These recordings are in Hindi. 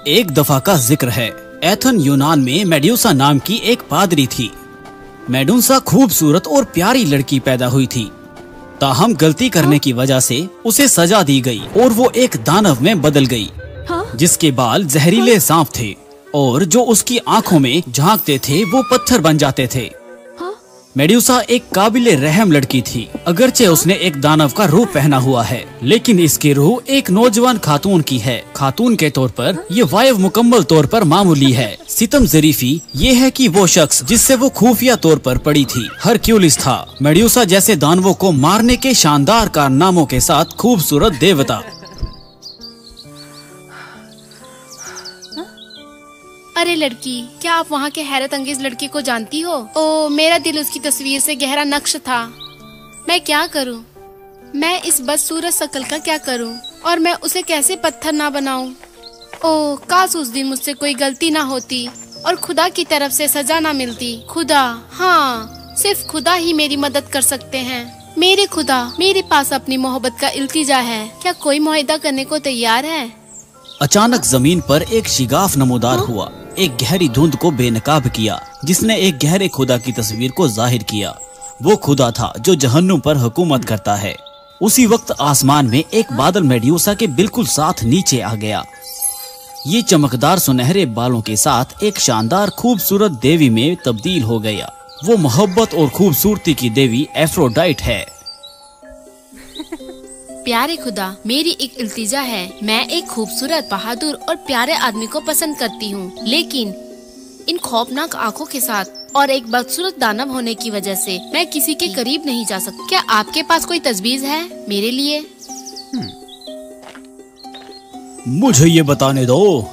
एक दफा का जिक्र है, एथन यूनान में मेडुसा नाम की एक पादरी थी। मेडुसा खूबसूरत और प्यारी लड़की पैदा हुई थी, ताहम गलती करने की वजह से उसे सजा दी गई और वो एक दानव में बदल गई, जिसके बाल जहरीले सांप थे और जो उसकी आंखों में झांकते थे वो पत्थर बन जाते थे। मेडुसा एक काबिले रहम लड़की थी। अगरचे उसने एक दानव का रूप पहना हुआ है, लेकिन इसकी रूह एक नौजवान खातून की है। खातून के तौर पर ये वायव मुकम्मल तौर पर मामूली है। सितम ज़रीफी ये है कि वो शख्स जिससे वो खुफिया तौर पर पड़ी थी हरक्यूलिस था, मेडुसा जैसे दानवों को मारने के शानदार कारनामों के साथ खूबसूरत देवता। अरे लड़की, क्या आप वहाँ के हैरत अंगेज लड़के को जानती हो? ओ, मेरा दिल उसकी तस्वीर से गहरा नक्श था। मैं क्या करूँ? मैं इस बदसूरत शक्ल का क्या करूँ? और मैं उसे कैसे पत्थर ना बनाऊँ? ओ, काश उस दिन मुझसे कोई गलती ना होती और खुदा की तरफ से सजा ना मिलती। खुदा, हाँ, सिर्फ खुदा ही मेरी मदद कर सकते हैं। मेरे खुदा, मेरे पास अपनी मोहब्बत का इल्तिजा है, क्या कोई मुआहिदा करने को तैयार है? अचानक जमीन पर एक शिगाफ नमूदार हुआ, एक गहरी धुंध को बेनकाब किया, जिसने एक गहरे खुदा की तस्वीर को जाहिर किया। वो खुदा था जो जहन्नुम पर हुकूमत करता है। उसी वक्त आसमान में एक बादल मेडुसा के बिल्कुल साथ नीचे आ गया। ये चमकदार सुनहरे बालों के साथ एक शानदार खूबसूरत देवी में तब्दील हो गया। वो मोहब्बत और खूबसूरती की देवी एफ्रोडाइट है। प्यारे खुदा, मेरी एक इल्तिजा है। मैं एक खूबसूरत, बहादुर और प्यारे आदमी को पसंद करती हूँ, लेकिन इन खौफनाक आंखों के साथ और एक बदसूरत दानव होने की वजह से मैं किसी के करीब नहीं जा सकती। क्या आपके पास कोई तजवीज है मेरे लिए? मुझे ये बताने दो,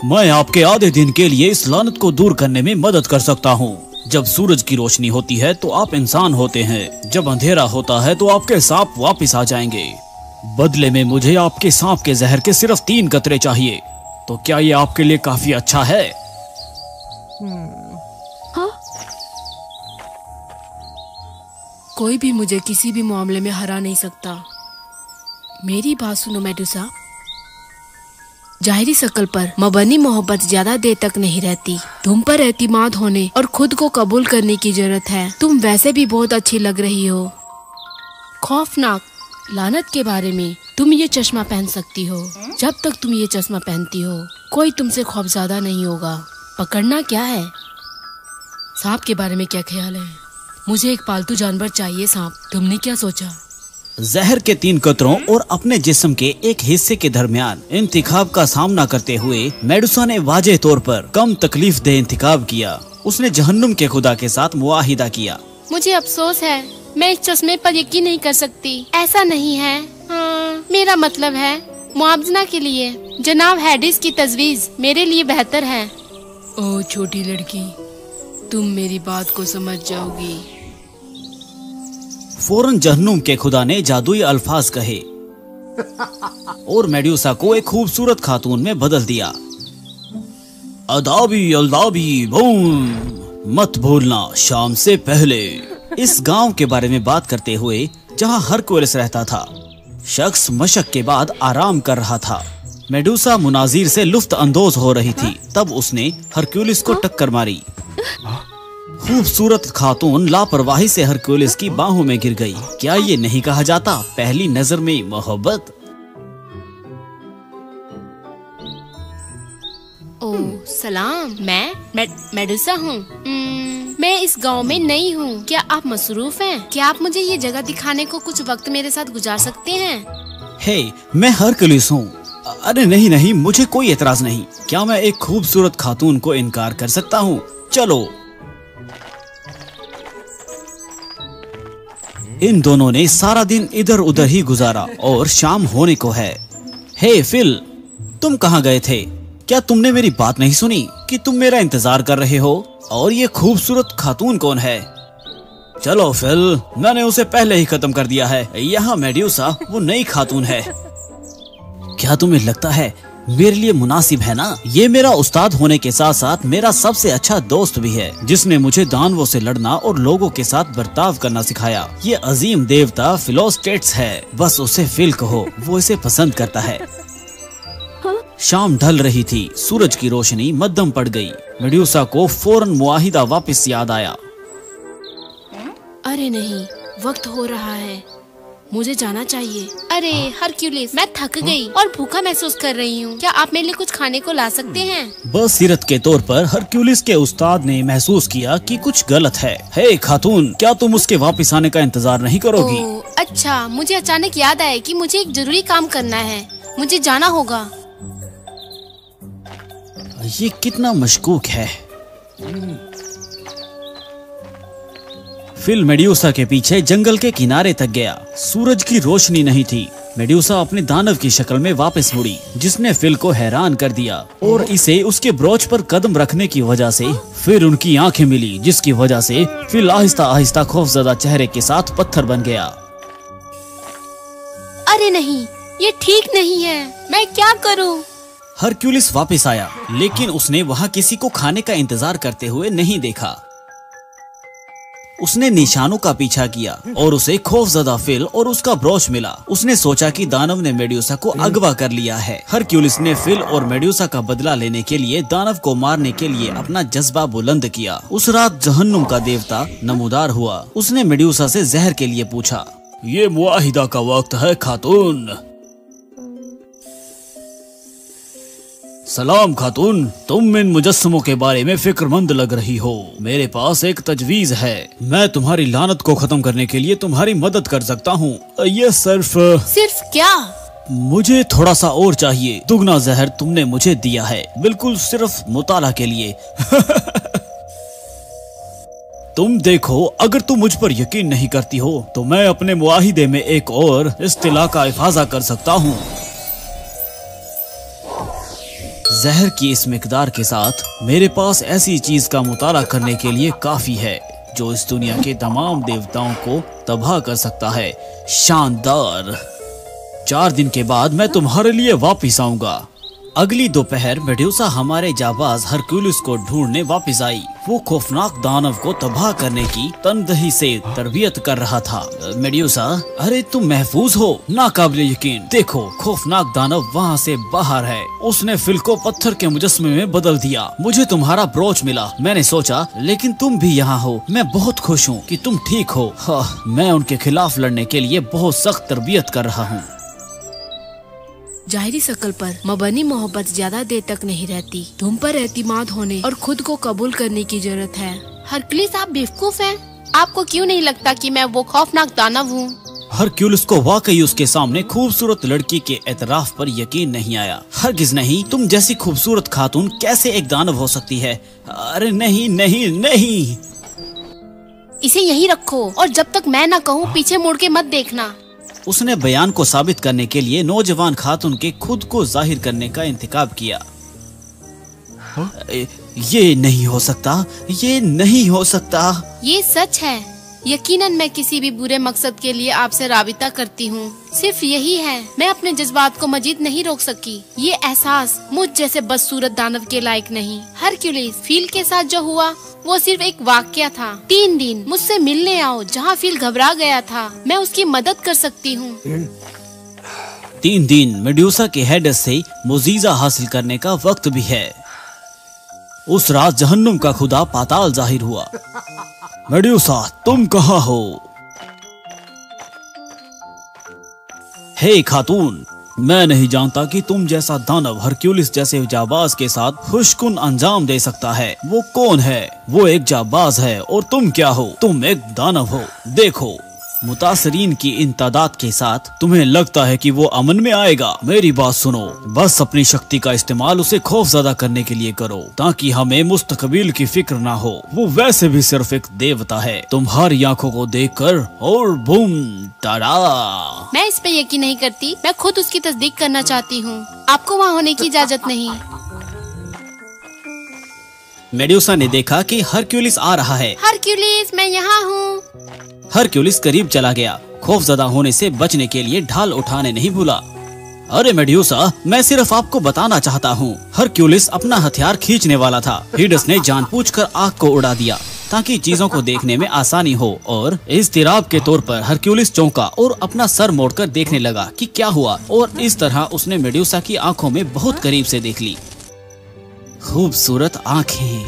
मैं आपके आधे दिन के लिए इस लानत को दूर करने में मदद कर सकता हूँ। जब सूरज की रोशनी होती है तो आप इंसान होते हैं, जब अंधेरा होता है तो आपके सांप वापस आ जाएंगे। बदले में मुझे आपके सांप के जहर के सिर्फ 3 कतरे चाहिए। तो क्या ये आपके लिए काफी अच्छा है? हाँ? कोई भी मुझे किसी भी मामले में हरा नहीं सकता। मेरी बात सुनो मेडुसा, जाहिरी शक्ल पर मबनी मोहब्बत ज्यादा देर तक नहीं रहती। तुम पर एतमाद होने और खुद को कबूल करने की जरूरत है। तुम वैसे भी बहुत अच्छी लग रही हो। खौफनाक लानत के बारे में तुम ये चश्मा पहन सकती हो। जब तक तुम ये चश्मा पहनती हो कोई तुमसे खौफज़दा नहीं होगा। पकड़ना क्या है? सांप के बारे में क्या ख्याल है? मुझे एक पालतू जानवर चाहिए सांप। तुमने क्या सोचा? जहर के 3 कतरों और अपने जिस्म के एक हिस्से के दरमियान इंतखाब का सामना करते हुए मेडुसा ने वाज़ेह तौर पर कम तकलीफ दे इंतखाब किया। उसने जहन्नुम के खुदा के साथ मुआहिदा किया। मुझे अफसोस है, मैं इस चश्मे पर यकीन नहीं कर सकती। ऐसा नहीं है। हाँ, मेरा मतलब है मुआवजा के लिए जनाब हैडिस की तजवीज मेरे लिए बेहतर है। ओ छोटी लड़की, तुम मेरी बात को समझ जाओगी। फौरन जहन्नुम के खुदा ने जादुई अल्फाज कहे और मेडुसा को एक खूबसूरत खातून में बदल दिया। अदाबी अल्दाबी बूम, मत भूलना शाम से पहले। इस गांव के बारे में बात करते हुए जहां हरक्यूलिस रहता था, शख्स मशक के बाद आराम कर रहा था। मेडुसा मुनाजिर से लुफ्त अंदोज हो रही थी, तब उसने हरक्यूलिस को टक्कर मारी। खूबसूरत खातून लापरवाही से हरक्यूलिस की बाहों में गिर गई। क्या ये नहीं कहा जाता पहली नजर में मोहब्बत? ओ सलाम, मैं मेडुसा हूँ। मैं इस गांव में नई हूँ। क्या आप मसरूफ हैं? क्या आप मुझे ये जगह दिखाने को कुछ वक्त मेरे साथ गुजार सकते हैं? हे, मैं हरक्यूलिस हूँ। अरे नहीं नहीं, मुझे कोई एतराज नहीं। क्या मैं एक खूबसूरत खातून को इनकार कर सकता हूँ? चलो। इन दोनों ने सारा दिन इधर उधर ही गुजारा और शाम होने को है। हे फिल, तुम कहाँ गए थे? क्या तुमने मेरी बात नहीं सुनी कि तुम मेरा इंतजार कर रहे हो? और ये खूबसूरत खातून कौन है? चलो फिल, मैंने उसे पहले ही खत्म कर दिया है। यहाँ मेडुसा वो नई खातून है। क्या तुम्हें लगता है मेरे लिए मुनासिब है ना? ये मेरा उस्ताद होने के साथ साथ मेरा सबसे अच्छा दोस्त भी है, जिसने मुझे दानवों से लड़ना और लोगों के साथ बर्ताव करना सिखाया। ये अजीम देवता फिलोस्टेट्स है। बस उसे फिल कहो, वो इसे पसंद करता है। शाम ढल रही थी, सूरज की रोशनी मध्यम पड़ गई। मेड्यूसा को फौरन मुआहिदा वापस याद आया। अरे नहीं, वक्त हो रहा है, मुझे जाना चाहिए। अरे हरक्यूलिस, मैं थक गई और भूखा महसूस कर रही हूँ। क्या आप मेरे लिए कुछ खाने को ला सकते हैं? बसीरत के तौर पर हरक्यूलिस के उस्ताद ने महसूस किया कि कुछ गलत है। हे खातून, क्या तुम उसके वापस आने का इंतजार नहीं करोगी? अच्छा, मुझे अचानक याद आया कि मुझे एक जरूरी काम करना है, मुझे जाना होगा। ये कितना मशकूक है। फिल मेड्यूसा के पीछे जंगल के किनारे तक गया। सूरज की रोशनी नहीं थी। मेड्यूसा अपने दानव की शक्ल में वापस मुड़ी, जिसने फिल को हैरान कर दिया और इसे उसके ब्रोच पर कदम रखने की वजह से फिर उनकी आंखें मिली, जिसकी वजह से फिल आहिस्ता आहिस्ता खौफजदा चेहरे के साथ पत्थर बन गया। अरे नहीं, ये ठीक नहीं है, मैं क्या करूं? हरक्यूलिस वापस आया, लेकिन उसने वहाँ किसी को खाने का इंतजार करते हुए नहीं देखा। उसने निशानों का पीछा किया और उसे खौफजदा फिल और उसका ब्रोच मिला। उसने सोचा कि दानव ने मेड्यूसा को अगवा कर लिया है। हरक्यूलिस ने फिल और मेड्यूसा का बदला लेने के लिए दानव को मारने के लिए अपना जज्बा बुलंद किया। उस रात जहन्नुम का देवता नमूदार हुआ। उसने मेड्यूसा से जहर के लिए पूछा। ये मुआहिदा का वक्त है खातून। सलाम खातून, तुम इन मुजस्समों के बारे में फिक्रमंद लग रही हो। मेरे पास एक तजवीज है। मैं तुम्हारी लानत को खत्म करने के लिए तुम्हारी मदद कर सकता हूँ। ये सिर्फ क्या? मुझे थोड़ा सा और चाहिए। दुगना जहर तुमने मुझे दिया है, बिल्कुल सिर्फ मुताला के लिए। तुम देखो, अगर तुम मुझ पर यकीन नहीं करती हो तो मैं अपने मुआहिदे में एक और इस्तिला का इफाजा कर सकता हूँ। जहर की इस मिकदार के साथ मेरे पास ऐसी चीज का मुताला करने के लिए काफी है जो इस दुनिया के तमाम देवताओं को तबाह कर सकता है। शानदार। 4 दिन के बाद मैं तुम्हारे लिए वापस आऊंगा। अगली दोपहर मेड्यूसा हमारे जाबाज हरक्यूलिस को ढूंढने वापस आई। वो खौफनाक दानव को तबाह करने की तनदही से तरबियत कर रहा था। मेड्यूसा, अरे तुम महफूज हो? नाकाबिले यकीन। देखो, खौफनाक दानव वहाँ से बाहर है। उसने फिल को पत्थर के मुजस्मे में बदल दिया। मुझे तुम्हारा ब्रोच मिला। मैंने सोचा, लेकिन तुम भी यहाँ हो। मैं बहुत खुश हूँ कि तुम ठीक हो। हाँ, मैं उनके खिलाफ लड़ने के लिए बहुत सख्त तरबियत कर रहा हूँ। जाहिरी शक्ल पर मबनी मोहब्बत ज्यादा देर तक नहीं रहती। तुम पर एतमाद होने और खुद को कबूल करने की जरूरत है। हरक्यूलिस, आप बेवकूफ हैं। आपको क्यों नहीं लगता कि मैं वो खौफनाक दानव हूँ? हरक्यूलिस को वाकई उसके सामने खूबसूरत लड़की के एतराफ पर यकीन नहीं आया। हरगिज नहीं, तुम जैसी खूबसूरत खातून कैसे एक दानव हो सकती है? अरे नहीं नहीं नहीं। इसे यहीं रखो और जब तक मैं न कहूँ पीछे मुड़ के मत देखना। उसने बयान को साबित करने के लिए नौजवान खातून के खुद को जाहिर करने का इंतखाब किया। ये नहीं हो सकता, ये नहीं हो सकता। ये सच है। यकीनन मैं किसी भी बुरे मकसद के लिए आपसे राबिता करती हूँ। सिर्फ यही है, मैं अपने जज्बात को मजीद नहीं रोक सकी। ये एहसास मुझ जैसे बदसूरत दानव के लायक नहीं। हरक्यूलिस, फील के साथ जो हुआ वो सिर्फ एक वाकया था। 3 दिन मुझसे मिलने आओ। जहाँ फील घबरा गया था, मैं उसकी मदद कर सकती हूँ। 3 दिन मेड्यूसा के हेड से मुजीजा हासिल करने का वक्त भी है। उस रात जहन्नुम का खुदा पाताल जाहिर हुआ। मेड्यूसा, तुम कहाँ हो? हे खातून, मैं नहीं जानता कि तुम जैसा दानव हरक्यूलिस जैसे जाबाज के साथ खुशकुन अंजाम दे सकता है। वो कौन है? वो एक जाबाज है और तुम क्या हो? तुम एक दानव हो। देखो, मुतासरीन की इन तादाद के साथ तुम्हें लगता है कि वो अमन में आएगा? मेरी बात सुनो, बस अपनी शक्ति का इस्तेमाल उसे खौफज़दा करने के लिए करो ताकि हमें मुस्तकबिल की फिक्र ना हो। वो वैसे भी सिर्फ एक देवता है। तुम्हारी आंखों को देखकर और बूम टाड़ा। मैं इस पे यकीन नहीं करती। मैं खुद उसकी तस्दीक करना चाहती हूँ। आपको वहाँ होने की इजाजत नहीं। मेड्यूसा ने देखा कि हरक्यूलिस आ रहा है। हरक्यूलिस, मैं यहाँ हूँ। हरक्यूलिस करीब चला गया। खौफजदा होने से बचने के लिए ढाल उठाने नहीं भूला। अरे मेड्यूसा, मैं सिर्फ आपको बताना चाहता हूँ। हरक्यूलिस अपना हथियार खींचने वाला था। हीडस ने जानबूझकर आग को उड़ा दिया ताकि चीजों को देखने में आसानी हो। और इज़्तिराब के तौर पर हरक्यूलिस चौंका और अपना सर मोड़कर देखने लगा कि क्या हुआ, और इस तरह उसने मेडुसा की आंखों में बहुत करीब से देख ली। खूबसूरत आंखें।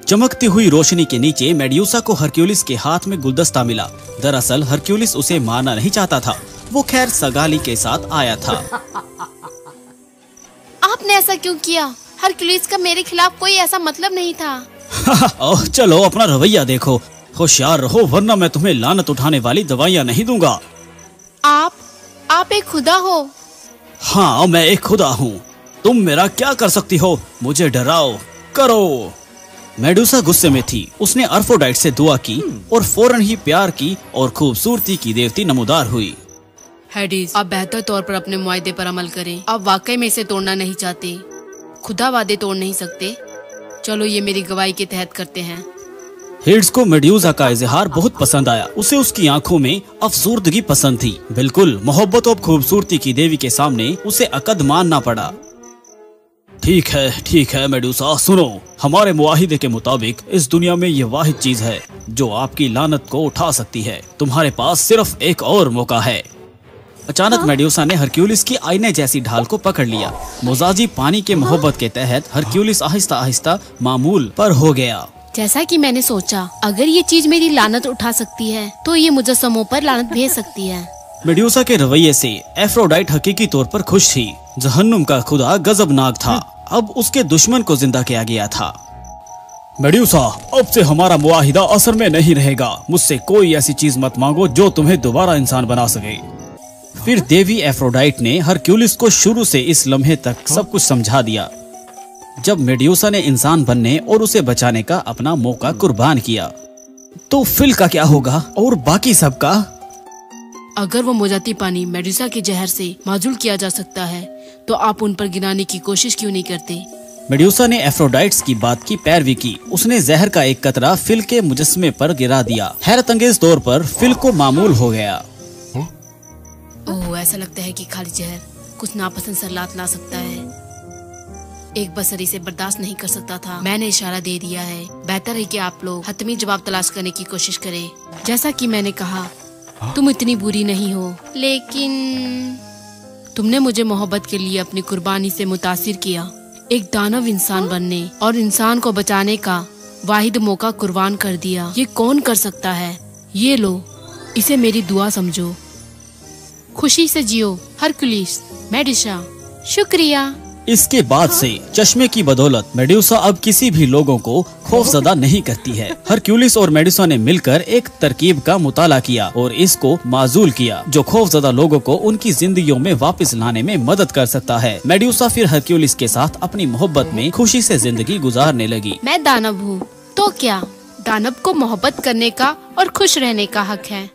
चमकती हुई रोशनी के नीचे मेडुसा को हरक्यूलिस के हाथ में गुलदस्ता मिला। दरअसल हरक्यूलिस उसे मारना नहीं चाहता था, वो खैर सगाली के साथ आया था। आपने ऐसा क्यों किया? हरक्यूलिस का मेरे खिलाफ कोई ऐसा मतलब नहीं था। ओह चलो अपना रवैया देखो, होशियार रहो वरना मैं तुम्हें लानत उठाने वाली दवाइयाँ नहीं दूंगा। आप एक खुदा हो? हाँ मैं एक खुदा हूँ। तुम मेरा क्या कर सकती हो? मुझे डराओ, करो। मेडुसा गुस्से में थी। उसने अफ्रोडाइट से दुआ की और फौरन ही प्यार की और खूबसूरती की देवती नमूदार हुई। हेडिस, आप बेहतर तौर पर अपने मुआहदे पर अमल करें। आप वाकई में इसे तोड़ना नहीं चाहते। खुदा वादे तोड़ नहीं सकते। चलो ये मेरी गवाही के तहत करते हैं। हेड्स को मेडुसा का इजहार बहुत पसंद आया। उसे उसकी आंखों में अफसुर्दगी पसंद थी। बिल्कुल मोहब्बत और खूबसूरती की देवी के सामने उसे अकद मानना पड़ा। ठीक है मेडुसा, सुनो। हमारे मुआहिदे के मुताबिक इस दुनिया में ये वाहिद चीज है जो आपकी लानत को उठा सकती है। तुम्हारे पास सिर्फ एक और मौका है। अचानक मेडुसा ने हरक्यूलिस की आईने जैसी ढाल को पकड़ लिया। मोजाजी पानी के मोहब्बत के तहत हरक्यूलिस आहिस्ता आहिस्ता मामूल पर हो गया। जैसा कि मैंने सोचा, अगर ये चीज मेरी लानत उठा सकती है तो ये मुजस्समों पर लानत भेज सकती है। मेडुसा के रवैये से एफ्रोडाइट हकीकी तौर पर खुश थी। जहन्नुम का खुदा गजबनाक था। अब उसके दुश्मन को जिंदा किया गया था। मेडुसा, अब से हमारा मुआहिदा असर में नहीं रहेगा। मुझसे कोई ऐसी चीज मत मांगो जो तुम्हें दोबारा इंसान बना सके। फिर देवी एफ्रोडाइट ने हरक्यूलिस को शुरू से इस लम्हे तक सब कुछ समझा दिया जब मेडुसा ने इंसान बनने और उसे बचाने का अपना मौका कुर्बान किया। तो फिल का क्या होगा और बाकी सबका? अगर वो मोजाती पानी मेडुसा के जहर से माजूल किया जा सकता है तो आप उन पर गिराने की कोशिश क्यों नहीं करते? मेडुसा ने एफ्रोडाइट्स की बात की पैरवी की। उसने जहर का एक कतरा फिल के मुजस्समे पर गिरा दिया। हैरत अंगेज तौर पर फिल को मामूल हो गया। ओह, ऐसा लगता है कि खाली जहर कुछ नापसंद सरलात ला सकता है। एक बसरी से बर्दाश्त नहीं कर सकता था। मैंने इशारा दे दिया है। बेहतर है कि आप लोग हतमी जवाब तलाश करने की कोशिश करें। जैसा कि मैंने कहा, तुम इतनी बुरी नहीं हो, लेकिन तुमने मुझे मोहब्बत के लिए अपनी कुर्बानी से मुतासिर किया। एक दानव इंसान बनने और इंसान को बचाने का वाहिद मौका कुर्बान कर दिया। ये कौन कर सकता है? ये लो, इसे मेरी दुआ समझो। खुशी से जियो हरक्यूलिस, मेडुसा। शुक्रिया। इसके बाद से चश्मे की बदौलत मेडुसा अब किसी भी लोगों को खौफजदा नहीं करती है। हरक्यूलिस और मेडुसा ने मिलकर एक तरकीब का मुताला किया और इसको माजूल किया जो खौफजदा लोगों को उनकी जिंदगियों में वापस लाने में मदद कर सकता है। मेडुसा फिर हरक्यूलिस के साथ अपनी मोहब्बत में खुशी से जिंदगी गुजारने लगी। मैं दानव हूँ तो क्या? दानव को मोहब्बत करने का और खुश रहने का हक है।